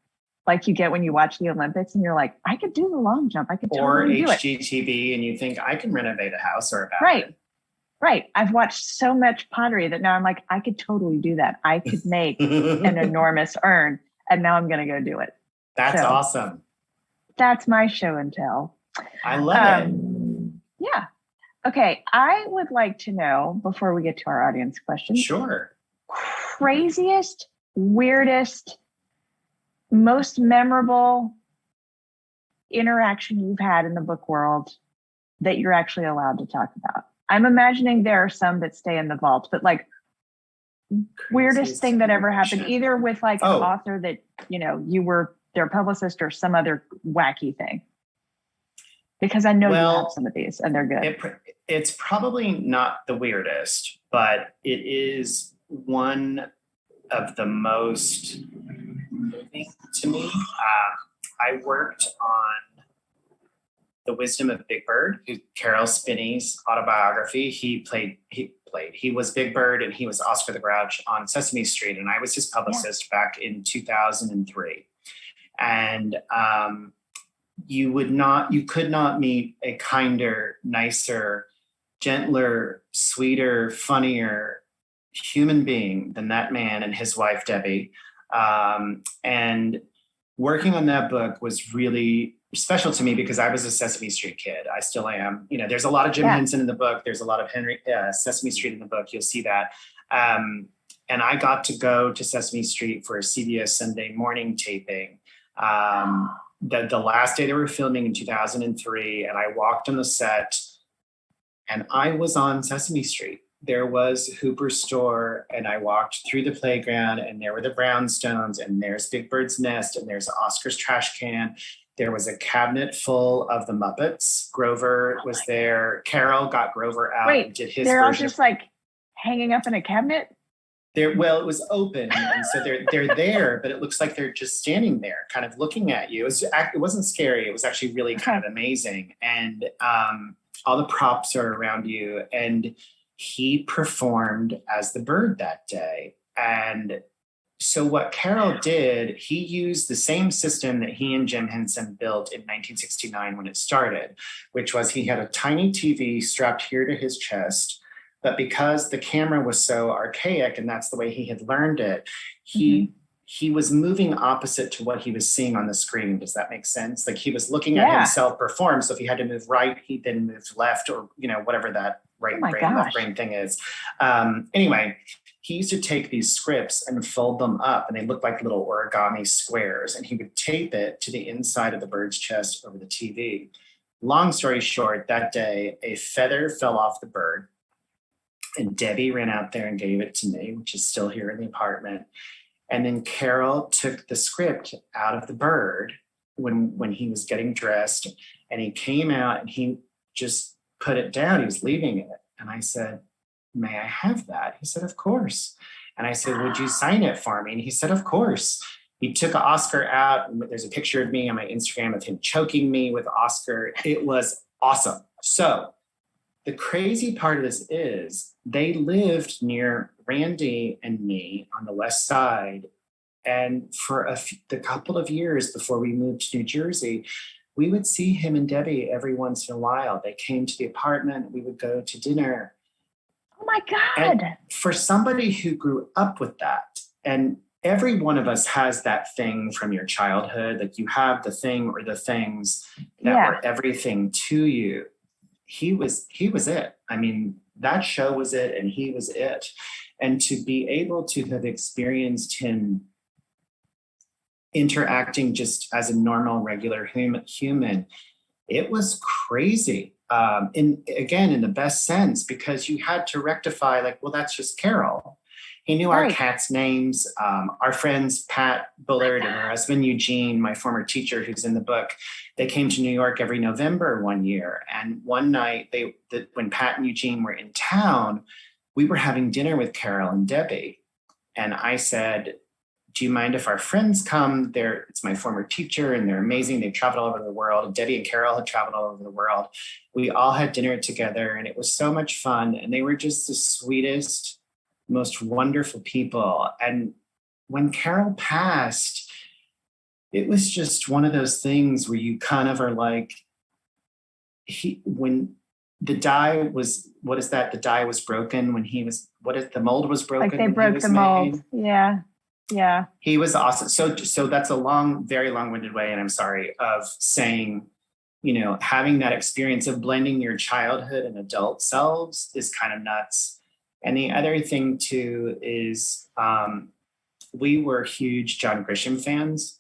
like you get when you watch the Olympics and you're like, I could do the long jump. I could totally do it. Or HGTV and you think I can renovate a house or a bathroom. Right. I've watched so much pottery that now I'm like, I could totally do that. I could make an enormous urn, and now I'm going to go do it. That's awesome. That's my show and tell. I love it. Yeah. Okay. I would like to know, before we get to our audience questions. Sure. Craziest, weirdest, most memorable interaction you've had in the book world that you're actually allowed to talk about. I'm imagining there are some that stay in the vault, but like weirdest thing that ever happened, either with like an author that, you were their publicist or some other wacky thing. Because I know you have some of these and they're good. It's probably not the weirdest, but it is one of the most moving to me. I worked on The Wisdom of Big Bird, Carol Spinney's autobiography. He was Big Bird and he was Oscar the Grouch on Sesame Street. And I was his publicist back in 2003. And you could not meet a kinder, nicer, gentler, sweeter, funnier human being than that man and his wife, Debbie. And working on that book was really special to me because I was a Sesame Street kid. I still am. There's a lot of Jim Henson in the book. There's a lot of Sesame Street in the book. You'll see that. And I got to go to Sesame Street for a CBS Sunday morning taping. The last day they were filming in 2003, and I walked on the set and I was on Sesame Street. There was Hooper's store, and I walked through the playground, and there were the brownstones, and there's Big Bird's nest, and there's Oscar's trash can. There was a cabinet full of the Muppets. Grover was there. Carol got Grover out and did his they're version. All just like hanging up in a cabinet? It was open, and so they're there, but it looks like they're just standing there, kind of looking at you. It wasn't scary. It was actually really kind of amazing, and all the props are around you. And he performed as the bird that day, and so what Carol did, he used the same system that he and Jim Henson built in 1969 when it started, which was he had a tiny TV strapped here to his chest But because the camera was so archaic and that's the way he had learned it, he was moving opposite to what he was seeing on the screen. Does that make sense? Like he was looking at himself perform. So if he had to move right, he then moved left, or, you know, whatever that right brain, left brain thing is. Anyway, he used to take these scripts and fold them up, and they looked like little origami squares. And he would tape it to the inside of the bird's chest over the TV. Long story short, that day, a feather fell off the bird. And Debbie ran out there and gave it to me, which is still here in the apartment. And then Carol took the script out of the bird when he was getting dressed, and he came out and he just put it down. He was leaving it. And I said, "May I have that?" He said, "Of course." And I said, "Would you sign it for me?" And he said, "Of course." He took Oscar out. And there's a picture of me on my Instagram of him choking me with Oscar. It was awesome. So the crazy part of this is they lived near Randy and me on the West Side. And for the couple of years before we moved to New Jersey, we would see him and Debbie every once in a while. They came to the apartment. We would go to dinner. Oh my God. And for somebody who grew up with that, and every one of us has that thing from your childhood, like you have the thing or the things that were everything to you. He was it. I mean, that show was it, and he was it. And to be able to have experienced him interacting just as a normal, regular human, it was crazy. In the best sense, because you had to rectify, like, well, that's just Carol. He knew our cats' names. Our friends, Pat Bullard and her husband, Eugene, my former teacher who's in the book, they came to New York every November one year. And one night, when Pat and Eugene were in town, we were having dinner with Carol and Debbie. And I said, "Do you mind if our friends come? It's my former teacher, and they're amazing. They've traveled all over the world." And Debbie and Carol had traveled all over the world. We all had dinner together, and it was so much fun. And they were just the sweetest, most wonderful people. And when Carol passed, it was just one of those things where you kind of are like, when the die was, what is that? The die was broken when he was, the mold was broken. Like they broke the mold. Yeah. Yeah. He was awesome. So that's a very long-winded way, and I'm sorry, of saying, you know, having that experience of blending your childhood and adult selves is kind of nuts. And the other thing too is we were huge John Grisham fans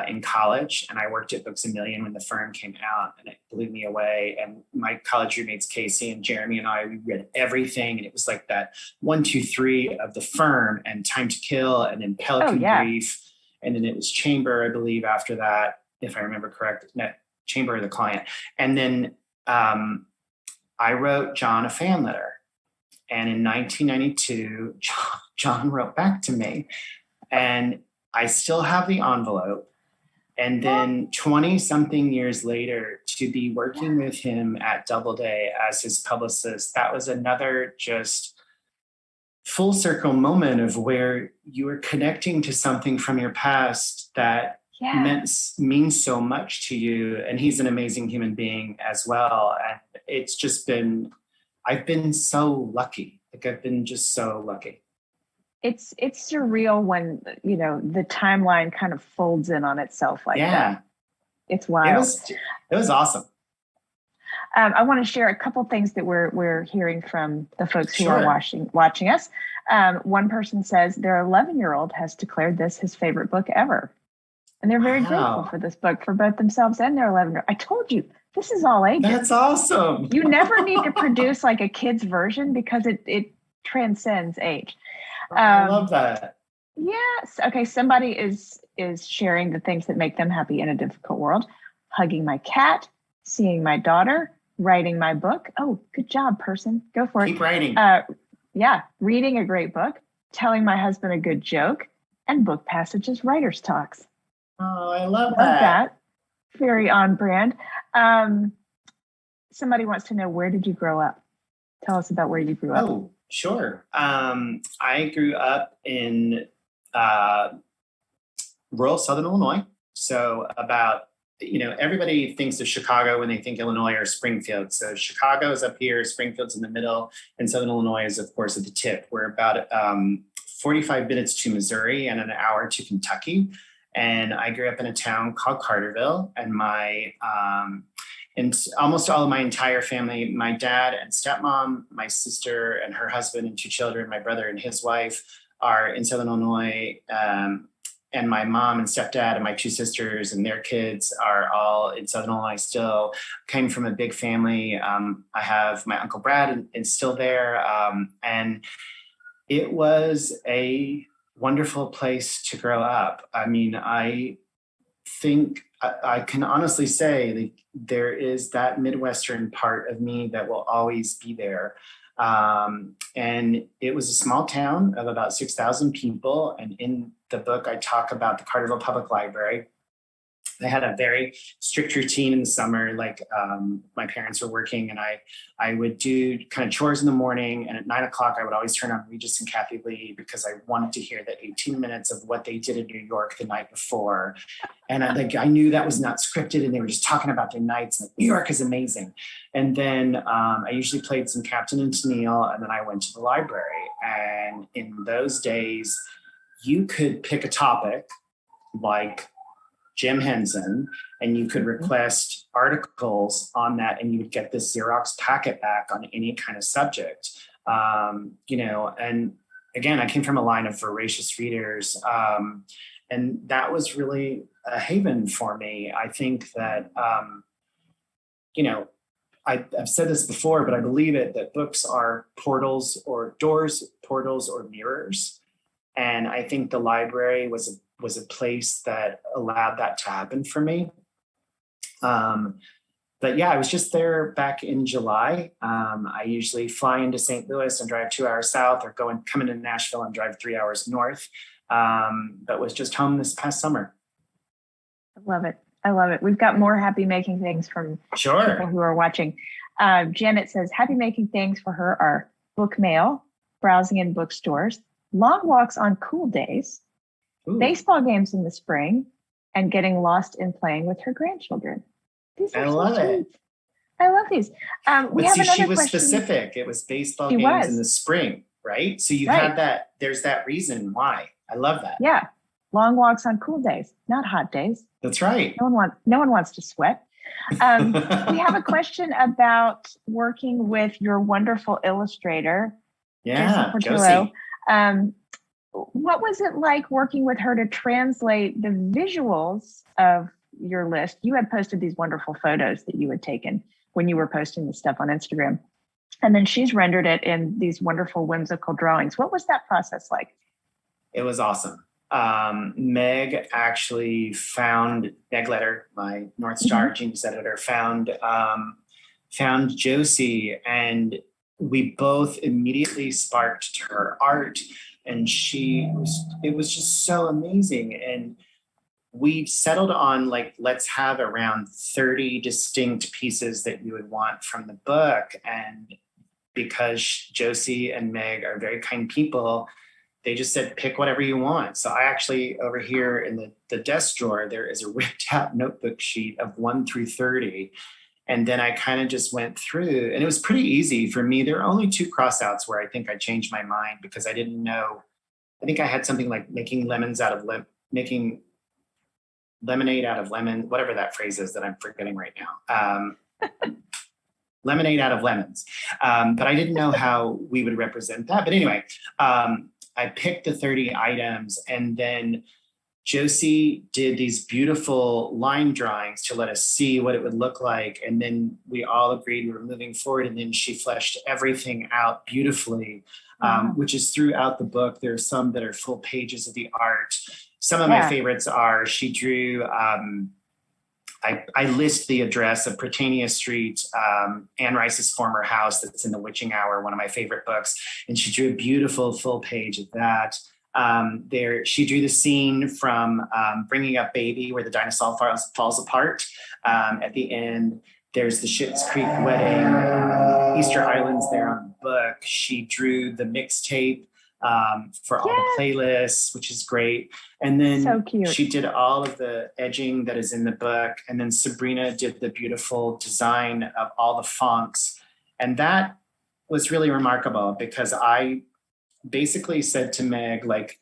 in college, and I worked at Books A Million when the firm came out, and it blew me away. And my college roommates, Casey and Jeremy and I, we read everything, and it was like that 1, 2, 3 of the firm, and Time to Kill, and then Pelican Brief, and then it was Chamber, I believe, after that, if I remember correct, Chamber of the Client. And then I wrote John a fan letter. And in 1992, John wrote back to me, and I still have the envelope. And then 20 something years later, to be working with him at Doubleday as his publicist, that was another just full circle moment of where you were connecting to something from your past that means so much to you. And he's an amazing human being as well. And it's just been, I've been so lucky. Like I've been just so lucky. It's surreal when, you know, the timeline kind of folds in on itself like that. It's wild. It was awesome. I want to share a couple things that we're hearing from the folks who are watching us. One person says their 11-year-old has declared this his favorite book ever. And they're very grateful for this book for both themselves and their 11-year-old. I told you, this is all ages. That's awesome. You never need to produce like a kid's version because it transcends age. I love that. Yes. Okay. Somebody is sharing the things that make them happy in a difficult world. Hugging my cat, seeing my daughter, writing my book. Oh, good job, person. Go for it. Keep writing. Reading a great book, telling my husband a good joke, and book passages, writer's talks. Oh, I love that. Very on brand. Somebody wants to know, where did you grow up? Tell us about where you grew up. Oh, sure. I grew up in rural Southern Illinois. So about everybody thinks of Chicago when they think Illinois or Springfield. So Chicago is up here, Springfield's in the middle, and Southern Illinois is, of course, at the tip. We're about 45 minutes to Missouri and an hour to Kentucky. And I grew up in a town called Carterville, and and almost all of my entire family, my dad and stepmom, my sister and her husband and 2 children, my brother and his wife are in Southern Illinois. And my mom and stepdad and my 2 sisters and their kids are all in Southern Illinois still. Came from a big family. I have my Uncle Brad is still there. And it was a wonderful place to grow up. I mean, I think I can honestly say there is that Midwestern part of me that will always be there. And it was a small town of about 6,000 people. And in the book, I talk about the Carterville Public Library. They had a very strict routine in the summer. Like my parents were working, and I would do kind of chores in the morning. And at 9 o'clock, I would always turn on Regis and Kathy Lee because I wanted to hear the 18 minutes of what they did in New York the night before. And I knew that was not scripted, and they were just talking about their nights. Like, New York is amazing. And then I usually played some Captain and Tennille, and then I went to the library. And in those days, you could pick a topic like Jim Henson, and you could request articles on that, and you would get this Xerox packet back on any kind of subject. And again, I came from a line of voracious readers, and that was really a haven for me. I think that, I've said this before, but I believe it, that books are portals or doors, portals or mirrors. And I think the library was a place that allowed that to happen for me. But yeah, I was just there back in July. I usually fly into St. Louis and drive 2 hours south, or come into Nashville and drive 3 hours north. But was just home this past summer. I love it. I love it. We've got more happy making things from people who are watching. Janet says happy making things for her are book mail, browsing in bookstores, long walks on cool days, baseball games in the spring, and getting lost in playing with her grandchildren. These are so sweet. I love these. She was specific. It was baseball games in the spring, right? So you had that. There's that reason why. I love that. Yeah, long walks on cool days, not hot days. That's right. No one wants to sweat. We have a question about working with your wonderful illustrator, Josie. What was it like working with her to translate the visuals of your list? You had posted these wonderful photos that you had taken when you were posting the stuff on Instagram. And then she's rendered it in these wonderful, whimsical drawings. What was that process like? It was awesome. Meg actually found, Meg Letter, my North Star Genius editor, found Josie, and we both immediately sparked her art. And it was just so amazing. And we settled on let's have around 30 distinct pieces that you would want from the book. And because Josie and Meg are very kind people, they just said, pick whatever you want. So I actually, over here in the desk drawer, there is a ripped out notebook sheet of 1 through 30. And then I kind of just went through, and it was pretty easy for me. There are only 2 crossouts where I think I changed my mind because I didn't know. I think I had something like making lemonade out of lemon, whatever that phrase is that I'm forgetting right now. Lemonade out of lemons. But I didn't know how we would represent that. But anyway, I picked the 30 items, and then Josie did these beautiful line drawings to let us see what it would look like. And then we all agreed we were moving forward. And then she fleshed everything out beautifully, which is throughout the book. There are some that are full pages of the art. Some of my favorites are, she drew, I list the address of Britannia Street, Anne Rice's former house that's in The Witching Hour, one of my favorite books. And she drew a beautiful full page of that. She drew the scene from Bringing Up Baby, where the dinosaur falls apart. At the end, there's the Schitt's Creek wedding. Easter Island's there on the book. She drew the mixtape for all the playlists, which is great. And then so cute. She did all of the edging that is in the book. And then Sabrina did the beautiful design of all the fonts. And that was really remarkable because I basically said to Meg, like,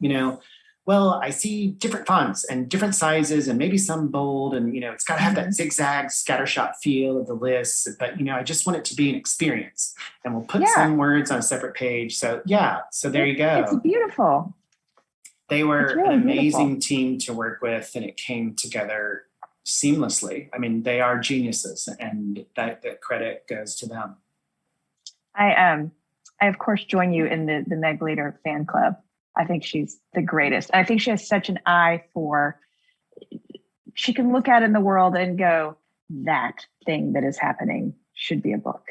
well, I see different fonts and different sizes and maybe some bold and, it's got to have that zigzag scattershot feel of the list. But, I just want it to be an experience, and we'll put some words on a separate page. So, so there you go. It's beautiful. They were really an amazing team to work with, and it came together seamlessly. I mean, they are geniuses, and that credit goes to them. I of course join you in the Meg Leader fan club. I think she's the greatest. I think she has such an eye for, she can look out in the world and go, that thing that is happening should be a book.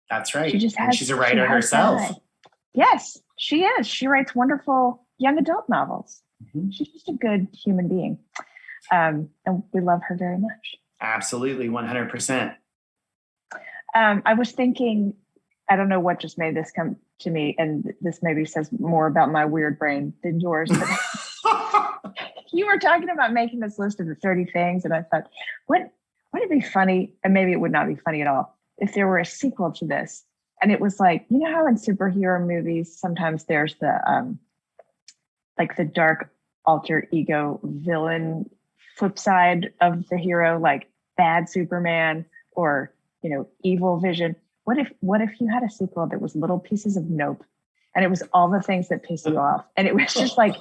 That's right. She's a writer herself. Yes, she is. She writes wonderful young adult novels. Mm-hmm. She's just a good human being. And we love her very much. Absolutely, 100%. I was thinking, I don't know what just made this come to me, and this maybe says more about my weird brain than yours. But you were talking about making this list of the 30 things, and I thought, wouldn't it be funny, and maybe it would not be funny at all, if there were a sequel to this? And it was like, how in superhero movies, sometimes there's the like the dark alter ego villain flip side of the hero, like bad Superman or, evil Vision. What if you had a sequel that was little pieces of Nope, and it was all the things that piss you off, and it was just like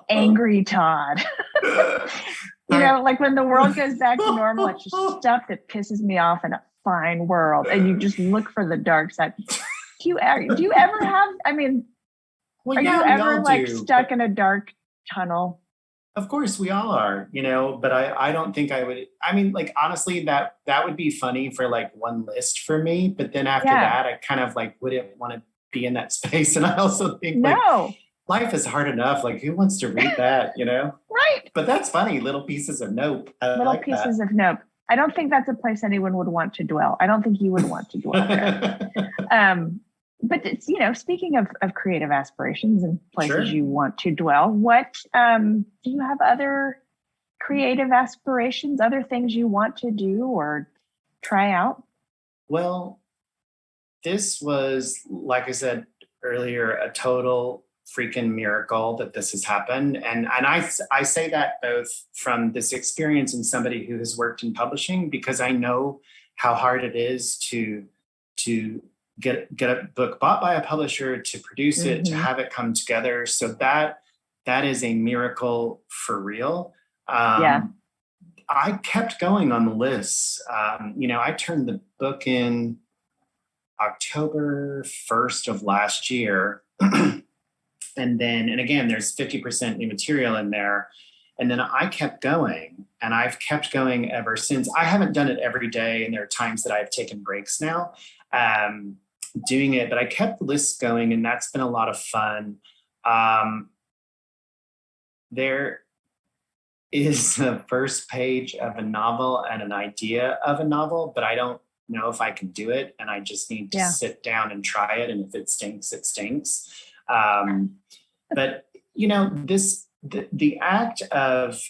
angry Todd? Like when the world goes back to normal, it's just stuff that pisses me off in a fine world, and you just look for the dark side. Do you ever have? I mean, are you ever like stuck in a dark tunnel? Of course we all are, but I don't think I would. I mean, like, honestly, that would be funny for like one list for me. But then after that, I kind of like wouldn't want to be in that space. And I also think like life is hard enough. Like, who wants to read that, Right. But that's funny. Little pieces of Nope. Little pieces of Nope. I don't think that's a place anyone would want to dwell. I don't think you would want to dwell there. But it's, speaking of creative aspirations and places you want to dwell, what do you have other creative aspirations, other things you want to do or try out? Well, this was, like I said earlier, a total freaking miracle that this has happened. And I say that both from this experience and somebody who has worked in publishing, because I know how hard it is to get a book bought by a publisher, to produce it, to have it come together. So that is a miracle for real. I kept going on the lists. I turned the book in October 1st of last year. And again, there's 50% new material in there. And then I kept going, and I've kept going ever since. I haven't done it every day, and there are times that I've taken breaks now doing it, but I kept the list going, and that's been a lot of fun. There is the first page of a novel and an idea of a novel, but I don't know if I can do it, and I just need to sit down and try it, and if it stinks, it stinks. But the act of,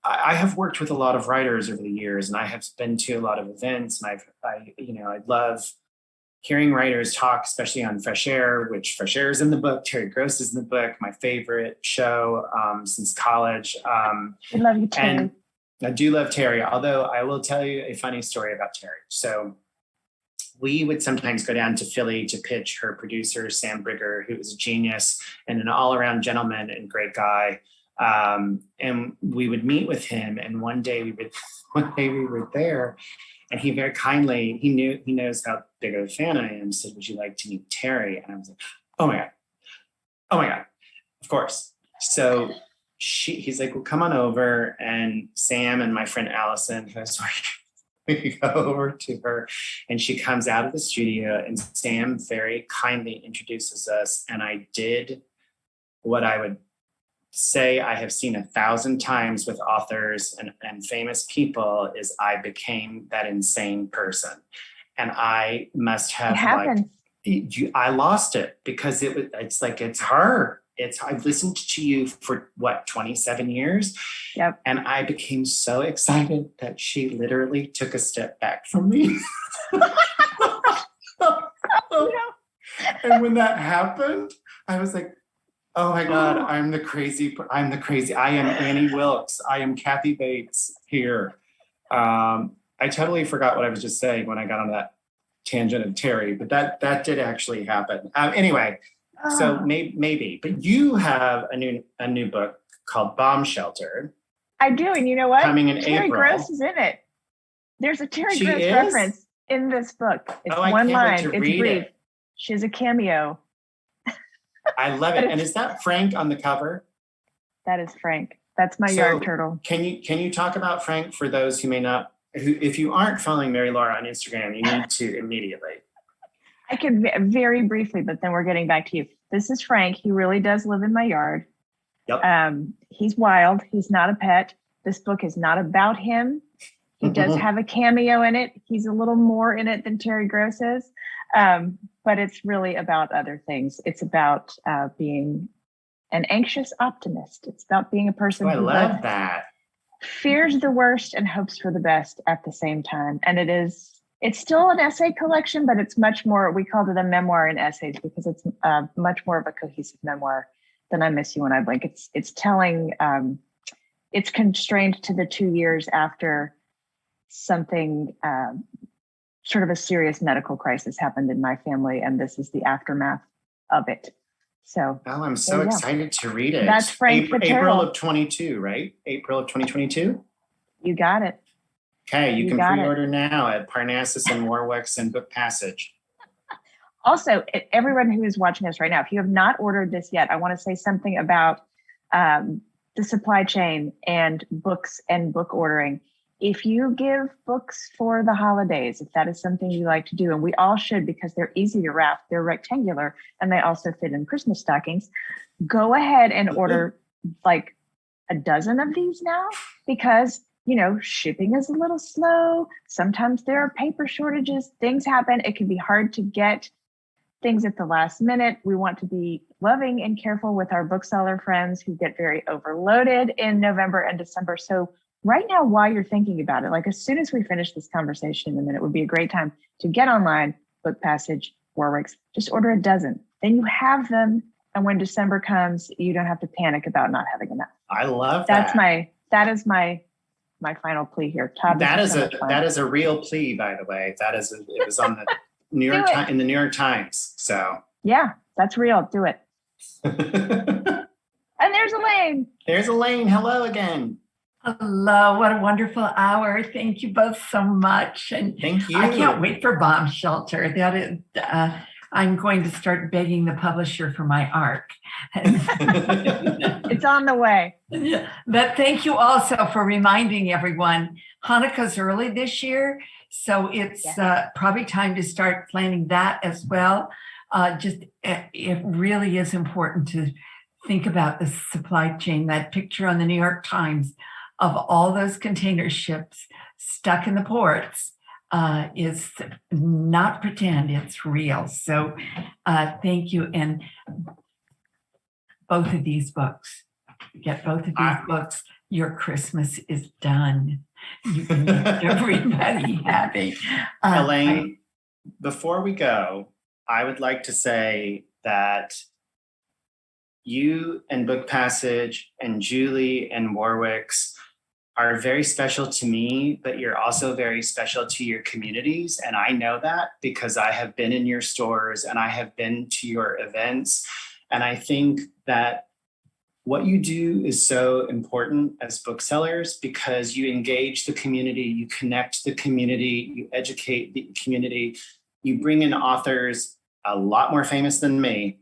I have worked with a lot of writers over the years, and I have been to a lot of events, and I love hearing writers talk, especially on Fresh Air, which Fresh Air is in the book. Terry Gross is in the book, my favorite show since college. I love you, Terry. And I do love Terry, although I will tell you a funny story about Terry. So we would sometimes go down to Philly to pitch her producer, Sam Brigger, who was a genius and an all-around gentleman and great guy. And we would meet with him. And one day we were there, and he very kindly, he knows how big of a fan I am, said, "Would you like to meet Terry?" And I was like, oh my God, of course. So he's like, "Well, come on over." And Sam and my friend Allison, we go over to her, and she comes out of the studio, and Sam very kindly introduces us. And I did what I would say I have seen 1,000 times with authors and famous people, is I became that insane person. And I must have I lost it, because it's like, it's her. I've listened to you for 27 years. Yep. And I became so excited that she literally took a step back from me. And when that happened, I was like, oh my God, I am Annie Wilkes. I am Kathy Bates here. I totally forgot what I was just saying when I got on that tangent of Terry, but that did actually happen. Anyway, so maybe, but you have a new book called Bomb Shelter. I do, and you know what? Coming in Terry April. Gross is in it. There's a Terry She Gross is? reference in this book. It's I one can't line. wait to It's read brief. it. She has a cameo. I love it. And is that Frank on the cover? That is Frank. That's my yard turtle. Can you talk about Frank for those who may not, if you aren't following Mary Laura on Instagram, you need to immediately. I could very briefly, but then we're getting back to you. This is Frank. He really does live in my yard. Yep. He's wild. He's not a pet. This book is not about him. He does have a cameo in it. He's a little more in it than Terry Gross is. But it's really about other things. It's about being an anxious optimist. It's about being a person who love that. Fears the worst and hopes for the best at the same time. And it's still an essay collection, but it's much more, we called it a memoir in essays because it's much more of a cohesive memoir than I Miss You When I Blink. It's telling, it's constrained to the 2 years after something, sort of a serious medical crisis happened in my family. And this is the aftermath of it. So, I'm so excited to read it. That's Frank April of 22, right? April of 2022. You got it. Okay, you can pre-order now at Parnassus and Warwick's and Book Passage. Also, everyone who is watching us right now, if you have not ordered this yet, I want to say something about the supply chain and books and book ordering. If you give books for the holidays, if that is something you like to do, and we all should because they're easy to wrap, they're rectangular, and they also fit in Christmas stockings, go ahead and order like a dozen of these now because, shipping is a little slow. Sometimes there are paper shortages. Things happen. It can be hard to get things at the last minute. We want to be loving and careful with our bookseller friends who get very overloaded in November and December. So right now, while you're thinking about it, like as soon as we finish this conversation, and then it would be a great time to get online, Book Passage, Warwick's, just order a dozen. Then you have them. And when December comes, you don't have to panic about not having enough. I love that. That is my final plea here. Todd, that is a real plea, by the way. It was on the New York Times. So yeah, that's real. Do it. And there's Elaine. There's Elaine. Hello again. Hello, what a wonderful hour. Thank you both so much. And thank you. I can't wait for Bomb Shelter. That is, I'm going to start begging the publisher for my ARC. It's on the way. But thank you also for reminding everyone, Hanukkah's early this year, so it's probably time to start planning that as well. It really is important to think about the supply chain. That picture on the New York Times of all those container ships stuck in the ports is not pretend, it's real. So thank you. And both of these books, get both of these books, your Christmas is done. You can make everybody happy. Elaine, before we go, I would like to say that you and Book Passage and Julie and Warwick's are very special to me, but you're also very special to your communities. And I know that because I have been in your stores and I have been to your events. And I think that what you do is so important as booksellers because you engage the community, you connect the community, you educate the community, you bring in authors a lot more famous than me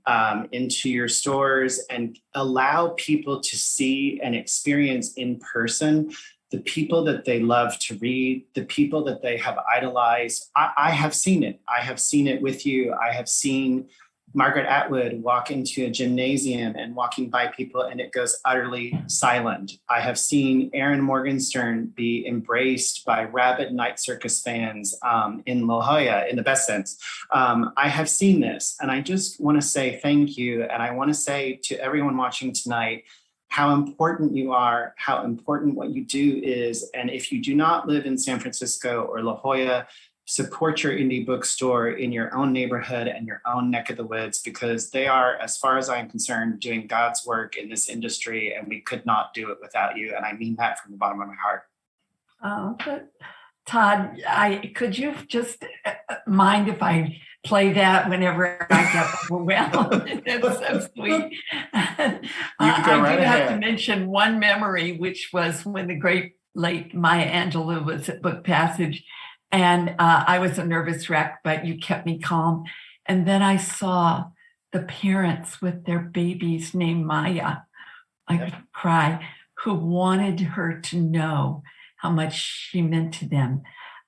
into your stores and allow people to see and experience in person the people that they love to read, the people that they have idolized. I have seen it. I have seen it with you. I have seen Margaret Atwood walk into a gymnasium and walking by people and it goes utterly silent. I have seen Aaron Morgenstern be embraced by rabid Night Circus fans in La Jolla, in the best sense. I have seen this, and I just want to say thank you. And I want to say to everyone watching tonight, how important you are, how important what you do is. And if you do not live in San Francisco or La Jolla, support your indie bookstore in your own neighborhood and your own neck of the woods, because they are, as far as I'm concerned, doing God's work in this industry, and we could not do it without you. And I mean that from the bottom of my heart. Oh, but Todd, could you just mind if I play that whenever I get overwhelmed? It's so sweet. I do have to mention one memory, which was when the great late Maya Angelou was at Book Passage, and I was a nervous wreck, but you kept me calm. And then I saw the parents with their babies named Maya, I could cry, who wanted her to know how much she meant to them.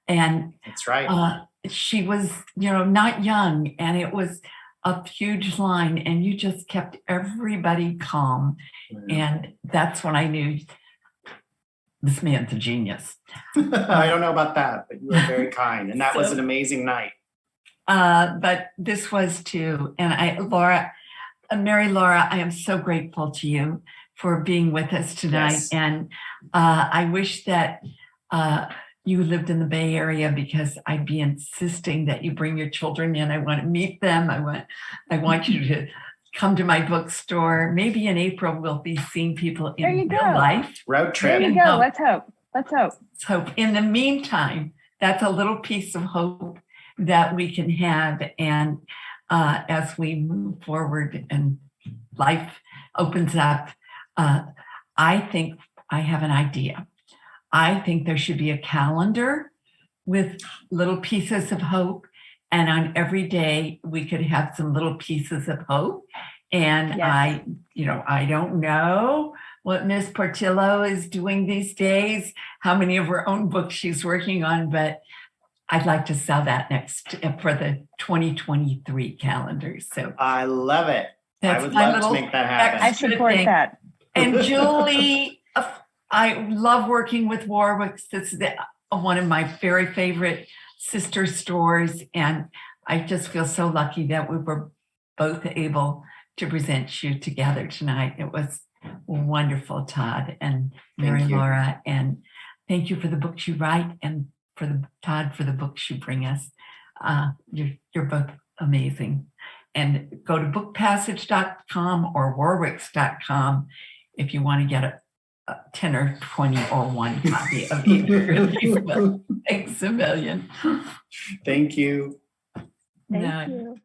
And that's right. She was, not young, and it was a huge line, and you just kept everybody calm. And that's when I knew this man's a genius. I don't know about that, but you were very kind. And that was an amazing night. But this was too. And Mary Laura, I am so grateful to you for being with us tonight. Yes. And I wish that you lived in the Bay Area, because I'd be insisting that you bring your children in. I want to meet them. I want you to come to my bookstore. Maybe in April we'll be seeing people in real life. Road trip. There you go. Let's hope. Let's hope. In the meantime, that's a little piece of hope that we can have. And as we move forward and life opens up, I think I have an idea. I think there should be a calendar with little pieces of hope. And on every day, we could have some little pieces of hope. And yes. I don't know what Miss Portillo is doing these days, how many of her own books she's working on, but I'd like to sell that next for the 2023 calendar. So I love it. I would love to make that happen. I support that. And Julie, I love working with Warwick. This is one of my very favorite sister stores, and I just feel so lucky that we were both able to present you together tonight. It was wonderful, Todd and Mary Laura, and thank you for the books you write, and Todd for the books you bring us. You're both amazing. And go to bookpassage.com or warwicks.com if you want to get a 10 or 20 or 1 copy of either of these books. Thanks a million. Thank you. Thank you.